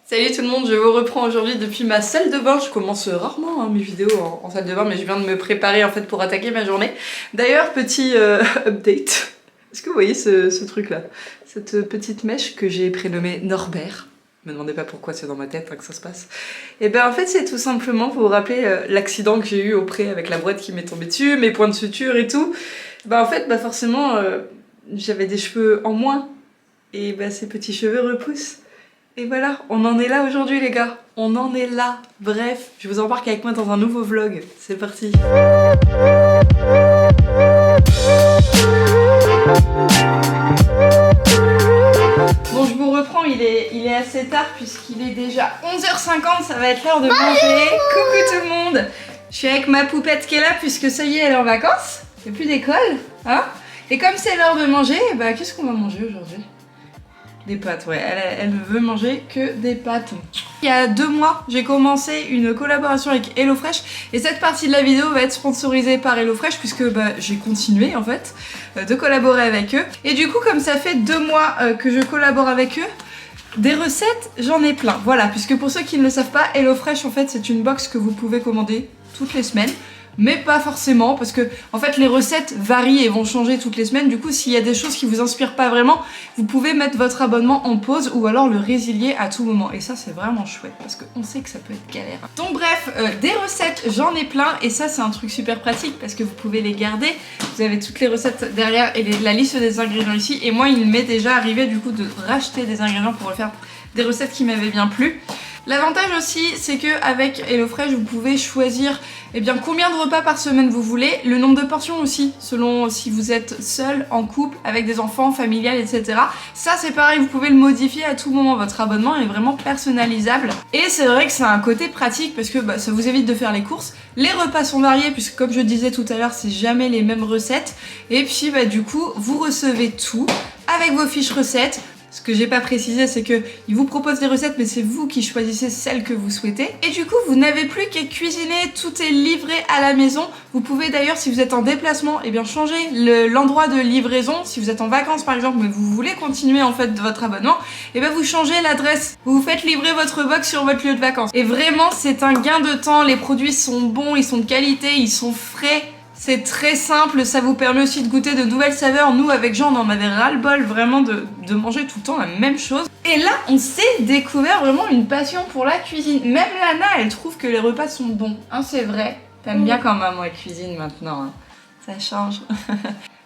Salut tout le monde, je vous reprends aujourd'hui depuis ma salle de bain. Je commence rarement mes vidéos en salle de bain, mais je viens de me préparer en fait pour attaquer ma journée. D'ailleurs, petit update. Est-ce que vous voyez ce truc là? Cette petite mèche que j'ai prénommée Norbert. Ne me demandez pas pourquoi c'est dans ma tête que ça se passe. Et ben en fait c'est tout simplement pour vous rappeler l'accident que j'ai eu au pré avec la brouette qui m'est tombée dessus, mes points de suture et tout. Ben en fait forcément j'avais des cheveux en moins et ces petits cheveux repoussent. Et voilà, on en est là aujourd'hui les gars, on en est là. Bref, je vous embarque avec moi dans un nouveau vlog, c'est parti. Bon, je vous reprends, il est assez tard puisqu'il est déjà 11h50, ça va être l'heure de manger. Coucou tout le monde. Je suis avec ma poupette qui est là puisque ça y est, elle est en vacances, il n'y a plus d'école, hein. Et comme c'est l'heure de manger, qu'est-ce qu'on va manger aujourd'hui? Des pâtes, ouais, elle ne veut manger que des pâtes. Il y a 2 mois, j'ai commencé une collaboration avec HelloFresh et cette partie de la vidéo va être sponsorisée par HelloFresh puisque j'ai continué en fait de collaborer avec eux. Et du coup, comme ça fait 2 mois que je collabore avec eux, des recettes, j'en ai plein. Voilà, puisque pour ceux qui ne le savent pas, HelloFresh en fait c'est une box que vous pouvez commander toutes les semaines. Mais pas forcément, parce que en fait les recettes varient et vont changer toutes les semaines. Du coup, s'il y a des choses qui vous inspirent pas vraiment, vous pouvez mettre votre abonnement en pause ou alors le résilier à tout moment. Et ça, c'est vraiment chouette parce qu'on sait que ça peut être galère. Donc bref, des recettes, j'en ai plein et ça, c'est un truc super pratique parce que vous pouvez les garder. Vous avez toutes les recettes derrière et la liste des ingrédients ici. Et moi, il m'est déjà arrivé du coup de racheter des ingrédients pour refaire des recettes qui m'avaient bien plu. L'avantage aussi, c'est que avec HelloFresh, vous pouvez choisir combien de repas par semaine vous voulez, le nombre de portions aussi, selon si vous êtes seul, en couple, avec des enfants, familial, etc. Ça c'est pareil, vous pouvez le modifier à tout moment, votre abonnement est vraiment personnalisable. Et c'est vrai que c'est un côté pratique parce que ça vous évite de faire les courses. Les repas sont variés puisque comme je disais tout à l'heure, c'est jamais les mêmes recettes. Et puis du coup, vous recevez tout avec vos fiches recettes. Ce que j'ai pas précisé, c'est que ils vous proposent des recettes, mais c'est vous qui choisissez celles que vous souhaitez. Et du coup, vous n'avez plus qu'à cuisiner, tout est livré à la maison. Vous pouvez d'ailleurs, si vous êtes en déplacement, changer l'endroit de livraison. Si vous êtes en vacances par exemple, mais vous voulez continuer en fait votre abonnement, vous changez l'adresse. Vous faites livrer votre box sur votre lieu de vacances. Et vraiment, c'est un gain de temps. Les produits sont bons, ils sont de qualité, ils sont frais. C'est très simple, ça vous permet aussi de goûter de nouvelles saveurs. Nous, avec Jean, on en avait ras-le-bol vraiment de manger tout le temps la même chose. Et là, on s'est découvert vraiment une passion pour la cuisine. Même Lana, elle trouve que les repas sont bons. Hein, c'est vrai. T'aimes bien quand maman elle cuisine maintenant. Hein. Ça change.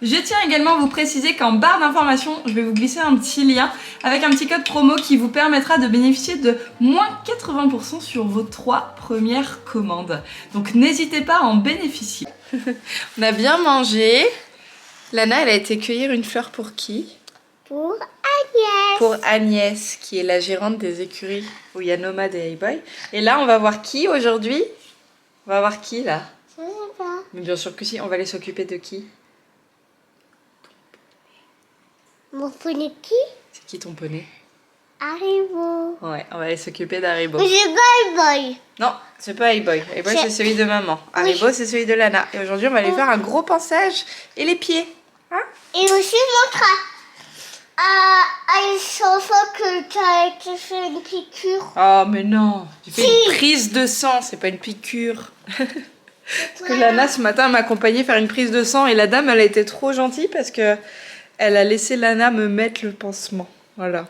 Je tiens également à vous préciser qu'en barre d'informations, je vais vous glisser un petit lien avec un petit code promo qui vous permettra de bénéficier de moins 80% sur vos 3 premières commandes. Donc n'hésitez pas à en bénéficier. On a bien mangé. Lana, elle a été cueillir une fleur pour qui? Pour Agnès. Pour Agnès, qui est la gérante des écuries où il y a Nomad et Hey-Boy. Et là, on va voir qui aujourd'hui? On va voir qui là? Je sais pas. Mais bien sûr que si, on va aller s'occuper de qui? Mon poney qui? C'est qui ton poney? Haribo. Ouais, on va aller s'occuper d'Haribo. Mais c'est Gold Boy. Non, c'est pas Hey-Boy. Hey-Boy, c'est celui de maman. Haribo, c'est celui de Lana. Et aujourd'hui, on va aller faire un gros pansage et les pieds. Hein? Et aussi montre à une chanson que tu as été fait une piqûre. Oh, mais non. J'ai fait une prise de sang, c'est pas une piqûre. Parce que Lana, ce matin, m'a accompagnée faire une prise de sang et la dame, elle a été trop gentille parce que elle a laissé Lana me mettre le pansement. Voilà.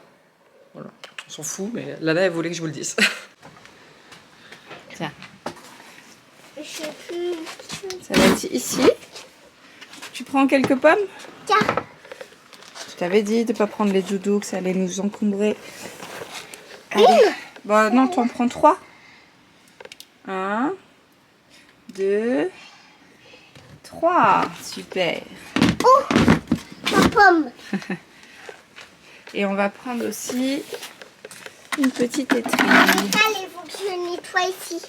Voilà. On s'en fout, mais Lana, elle voulait que je vous le dise. Tiens. Je sais plus. Ça va être ici. Tu prends quelques pommes? Tiens. Je t'avais dit de ne pas prendre les doudous, que ça allait nous encombrer. Allez. Bon, non, tu en prends 3. 1, 2, 3. Super. Oh, ma pomme. Et on va prendre aussi une petite étrille. Allez, il faut que je nettoie ici.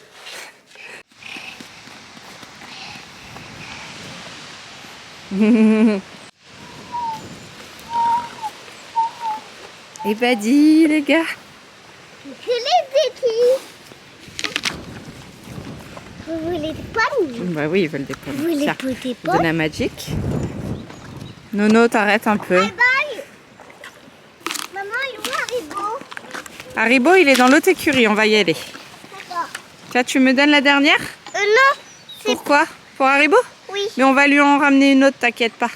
Et dis les gars. Je les écris. Vous voulez des pommes? Bah oui, ils veulent des pommes. Vous voulez Tiens, des de pommes? la Magic. Nono, t'arrêtes un peu. Bye bye. Maman, il est où Haribo? Haribo, il est dans l'autre écurie, on va y aller. D'accord. Tiens, tu me donnes la dernière? Non. Pourquoi? Pour Haribo? Oui. Mais on va lui en ramener une autre, t'inquiète pas.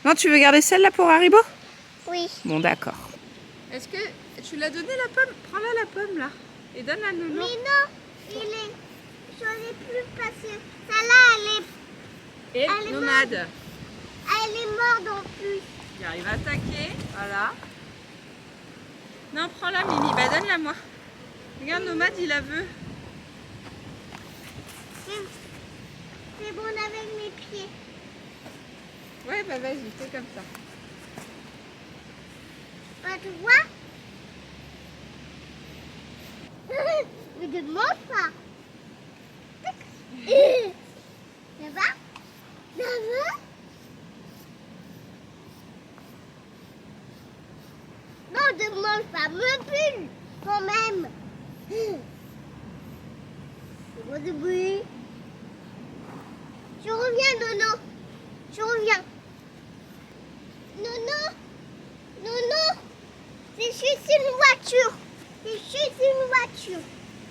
Non, tu veux garder celle-là pour Haribo? Oui. Bon, d'accord. Est-ce que tu l'as donné la pomme? Prends-la la pomme, là. Et donne-la à Nono. Mais non, j'en ai plus parce que celle-là, Et elle est nomade. elle est morte en plus. Il arrive à attaquer, voilà. Non, prends-la, Mimi. Bah, donne-la moi. Regarde, nomade, il la veut. C'est bon avec mes pieds. Ouais, bah vas-y, fais comme ça. Bah, tu vois? Mais ne mange pas. Ça va? Ça va? Non, ne mange pas. Me pull quand même. C'est bon de bruit. Je reviens, Nono. Je reviens. Nono. Nono. C'est juste une voiture. C'est juste une voiture.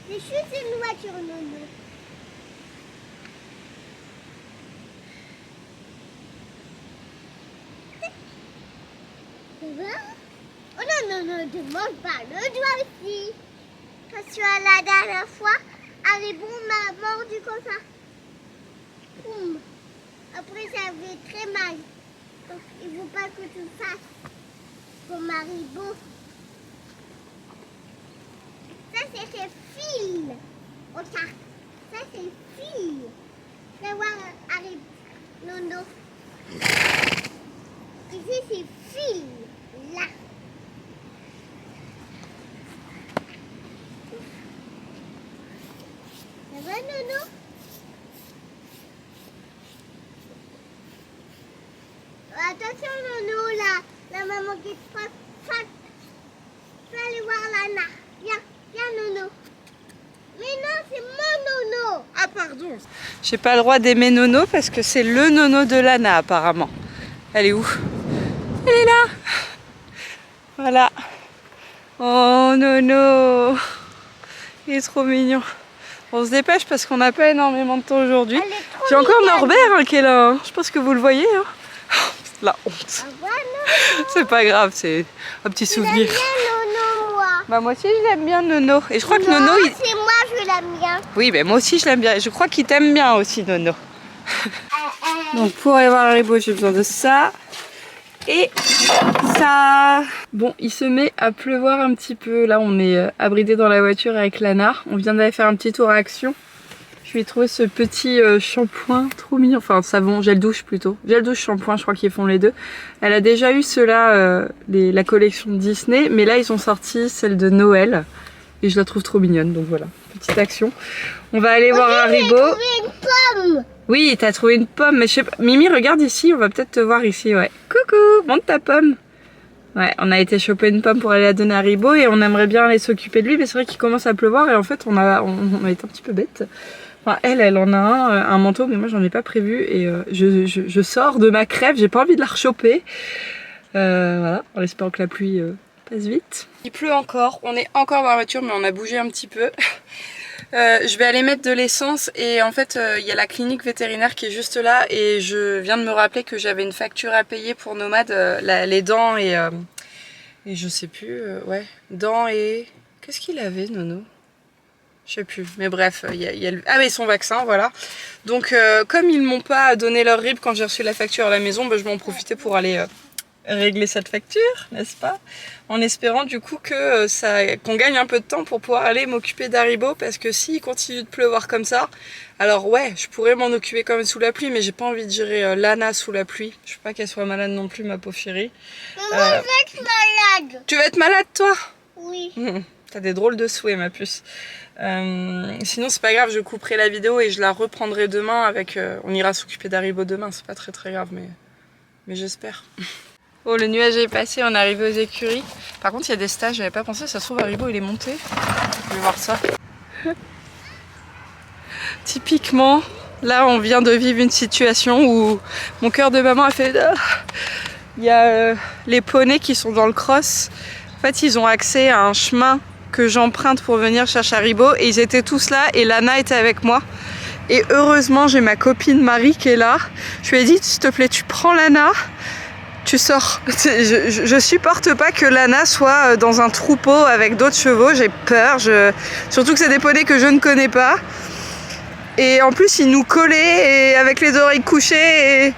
C'est juste une voiture, Nono. Ça va? Oh non, non, non, ne mange pas. Le doigt aussi. Parce que la dernière fois, Haribo m'a mordu comme ça. Boum. Après, ça fait très mal. Donc, il ne faut pas que tu fasses comme Haribo. Ça, c'est ses fils. Regarde. Ça, c'est fils. Fais voir Haribo. Nono. Ici, c'est fils. Là. Ça va, Nono? Attention, Nono, là. La maman qui te passe. Tu vas aller voir Lana. Viens, Nono. Mais non, c'est mon Nono. Ah, pardon. J'ai pas le droit d'aimer Nono parce que c'est le Nono de Lana, apparemment. Elle est où? Elle est là. Voilà. Oh, Nono. Il est trop mignon. On se dépêche parce qu'on n'a pas énormément de temps aujourd'hui. J'ai encore Norbert hein, qui est là. Hein. Je pense que vous le voyez. Hein. La honte. C'est pas grave, c'est un petit souvenir. J'aime bien Nono, moi. Bah moi aussi je l'aime bien Nono. Et je crois que Nono... c'est moi, je l'aime bien. Oui, mais moi aussi je l'aime bien. Et je crois qu'il t'aime bien aussi, Nono. Donc pour aller voir Haribo, j'ai besoin de ça. Et ça. Bon, il se met à pleuvoir un petit peu. Là, on est abridé dans la voiture avec Lana. On vient d'aller faire un petit tour à Action. Je lui ai trouvé ce petit shampoing trop mignon. Enfin, savon, gel douche plutôt. Gel douche, shampoing, je crois qu'ils font les deux. Elle a déjà eu ceux-là, la collection Disney. Mais là, ils ont sorti celle de Noël. Et je la trouve trop mignonne. Donc voilà, petite action. On va aller voir Haribo. J'ai trouvé une pomme. Oui, t'as trouvé une pomme, mais je sais pas. Mimi, regarde ici, on va peut-être te voir ici, ouais. Coucou, montre ta pomme. Ouais, on a été choper une pomme pour aller la donner à Haribo et on aimerait bien aller s'occuper de lui, mais c'est vrai qu'il commence à pleuvoir et en fait on a été un petit peu bête. Enfin, elle en a un manteau, mais moi j'en ai pas prévu et je sors de ma crève, j'ai pas envie de la rechoper. Voilà, en espérant que la pluie passe vite. Il pleut encore, on est encore dans la voiture, mais on a bougé un petit peu. Je vais aller mettre de l'essence et en fait il y a la clinique vétérinaire qui est juste là et je viens de me rappeler que j'avais une facture à payer pour Nomade, les dents et je sais plus, ouais, dents et... Qu'est-ce qu'il avait Nono? Je sais plus, mais bref, il y a le... Ah mais son vaccin, voilà. Donc comme ils m'ont pas donné leur RIB quand j'ai reçu la facture à la maison, bah, je vais en profiter pour aller... régler cette facture, n'est-ce pas? En espérant du coup que qu'on gagne un peu de temps pour pouvoir aller m'occuper d'Haribo parce que s'il continue de pleuvoir comme ça, alors ouais, je pourrais m'en occuper quand même sous la pluie, mais j'ai pas envie de gérer Lana sous la pluie. Je veux pas qu'elle soit malade non plus, ma pauvre chérie. Mais moi, je vais être malade. Tu vas être malade toi? Oui. T'as des drôles de souhaits, ma puce. Sinon c'est pas grave, je couperai la vidéo et je la reprendrai demain avec... on ira s'occuper d'Haribo demain, c'est pas très grave, mais j'espère. Oh, le nuage est passé, on est arrivé aux écuries. Par contre, il y a des stages, j'avais pas pensé, ça se trouve Haribo il est monté. Je vais voir ça. Typiquement, là on vient de vivre une situation où mon cœur de maman a fait... Il y a les poneys qui sont dans le cross. En fait, ils ont accès à un chemin que j'emprunte pour venir chercher Haribo. Et ils étaient tous là et Lana était avec moi. Et heureusement, j'ai ma copine Marie qui est là. Je lui ai dit, s'il te plaît, tu prends Lana, tu sors. Je supporte pas que Lana soit dans un troupeau avec d'autres chevaux. J'ai peur. Surtout que c'est des poneys que je ne connais pas. Et en plus, ils nous collaient et avec les oreilles couchées. Et...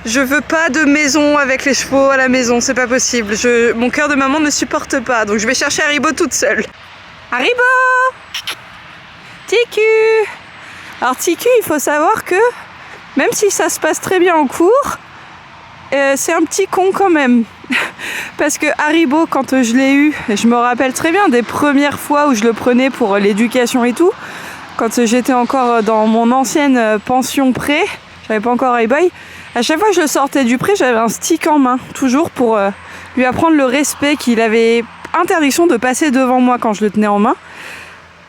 Je veux pas de maison avec les chevaux à la maison, c'est pas possible. Mon cœur de maman ne supporte pas. Donc je vais chercher Haribo toute seule. Haribo! Tiku! Alors Tiku, il faut savoir que même si ça se passe très bien en cours, c'est un petit con quand même. Parce que Haribo, quand je l'ai eu, je me rappelle très bien des premières fois où je le prenais pour l'éducation et tout, quand j'étais encore dans mon ancienne pension pré, j'avais pas encore iBoy, à chaque fois que je le sortais du pré, j'avais un stick en main, toujours pour lui apprendre le respect, qu'il avait interdiction de passer devant moi quand je le tenais en main.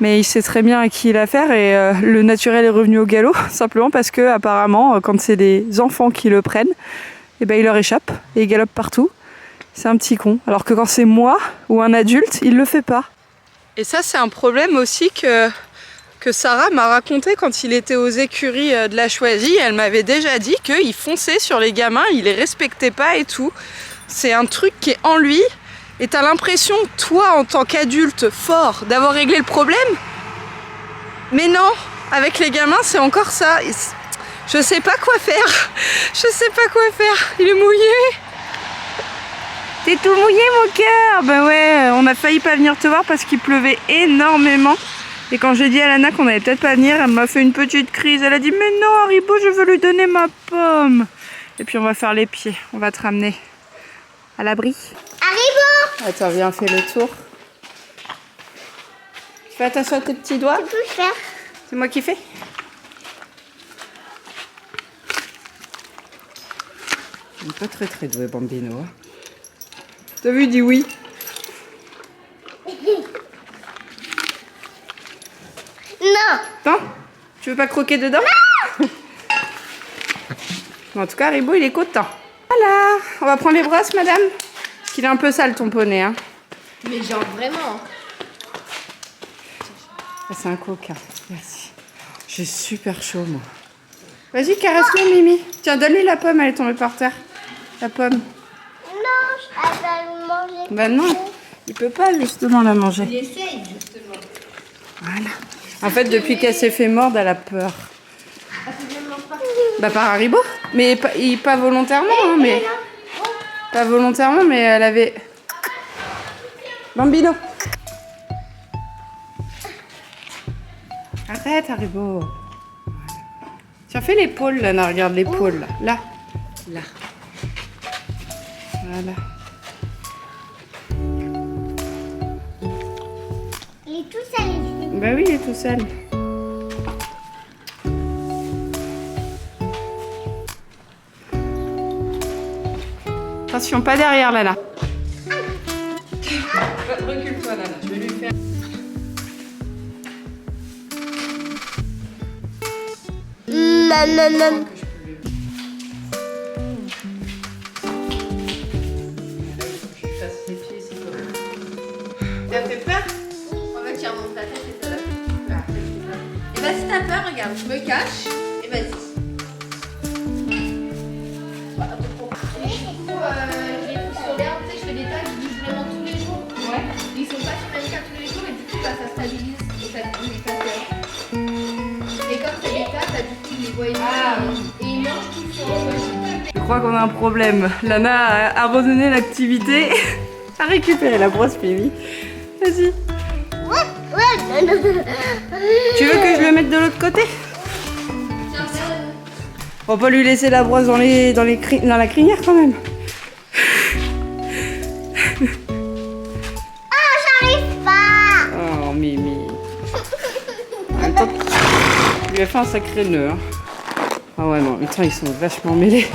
Mais il sait très bien à qui il a affaire et le naturel est revenu au galop, simplement parce que apparemment, quand c'est des enfants qui le prennent, eh ben, il leur échappe et il galope partout. C'est un petit con. Alors que quand c'est moi ou un adulte, il le fait pas. Et ça, c'est un problème aussi que Sarah m'a raconté quand il était aux écuries de la Choisie. Elle m'avait déjà dit qu'il fonçait sur les gamins, il les respectait pas et tout. C'est un truc qui est en lui. Et t'as l'impression, toi, en tant qu'adulte fort, d'avoir réglé le problème. Mais non, avec les gamins, c'est encore ça. Je sais pas quoi faire. Je sais pas quoi faire. Il est mouillé. T'es tout mouillé, mon cœur. Ben ouais, on a failli pas venir te voir parce qu'il pleuvait énormément. Et quand j'ai dit à Lana qu'on allait peut-être pas venir, elle m'a fait une petite crise. Elle a dit, mais non, Haribo, je veux lui donner ma pomme. Et puis on va faire les pieds. On va te ramener à l'abri. Haribo! Attends, viens, fais le tour. Tu fais attention à tes petits doigts. Tu peux le faire. C'est moi qui fais. Il n'est pas très doué, Bambino. T'as vu, il dit oui. Non. Attends, tu veux pas croquer dedans? Bon, en tout cas, Haribo, il est content. Voilà, on va prendre les brosses, madame. Parce qu'il est un peu sale, ton poney. Hein. Mais genre vraiment. Ah, c'est un coquin, merci. J'ai super chaud, moi. Vas-y, caresse-le, Mimi. Tiens, donne-lui la pomme, elle est tombée par terre. La pomme. Non, elle va le manger. Bah non, il peut pas justement la manger. Il essaye justement. Voilà. En fait, depuis qu'elle s'est fait mordre, elle a peur. Bah par Haribo. Mais pas volontairement, hein, mais... Pas volontairement, mais elle avait... Bambino. Arrête, Haribo. Voilà. Tiens, fais l'épaule, là, regarde l'épaule, là. Là. Voilà. Il est tout seul ici. Bah oui, il est tout seul. Attention, pas derrière, Lana. Recule-toi, Lana. Je vais lui faire... Non. T'as fait peur? En fait, tu remontes ta tête et ça va. Et bah, si t'as peur, regarde, je me cache et vas-y. Voilà, donc, et du coup, je les pousse sur l'herbe, tu sais, je fais des tags, je les monte tous les jours. Ouais. Ils sont pas sur Manica tous les jours et du coup, bah, ça stabilise et ça les fait peur. Et comme c'est des tags, bah, du coup, ils les voient et ils mangent tout sur eux. Je crois qu'on a un problème. Lana a abandonné l'activité, a récupéré la brosse Mimi. Vas-y. Ouais, non. Tu veux que je le mette de l'autre côté? Tiens, regarde. On va pas lui laisser la brosse dans la crinière quand même. Ah, j'arrive pas. Oh Mimi. En même temps, tu lui as fait un sacré nœud. Hein. Ah ouais, non, attends, ils sont vachement mêlés.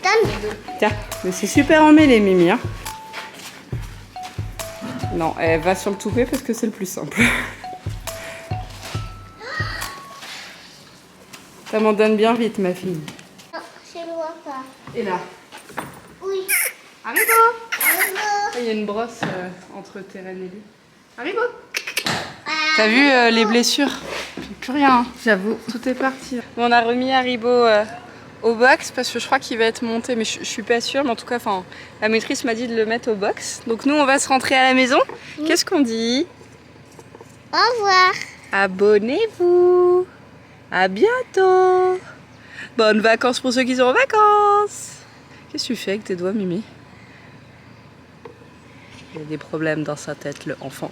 Donne. Tiens, mais c'est super emmêlé, Mimi. Hein. Non, elle va sur le toupet parce que c'est le plus simple. Ça m'en donne bien vite, ma fille. Non, je ne vois pas. Et là? Oui. Haribo! Haribo. il y a une brosse entre Terren et lui. Haribo. T'as vu les blessures? Plus rien, j'avoue, tout est parti. Bon, on a remis Haribo au box parce que je crois qu'il va être monté, mais je suis pas sûre. Mais en tout cas, la maîtresse m'a dit de le mettre au box. Donc nous, on va se rentrer à la maison. Qu'est-ce qu'on dit? Au revoir. Abonnez-vous. À bientôt. Bonnes vacances pour ceux qui sont en vacances. Qu'est-ce que tu fais avec tes doigts, Mimi? Il y a des problèmes dans sa tête, le enfant.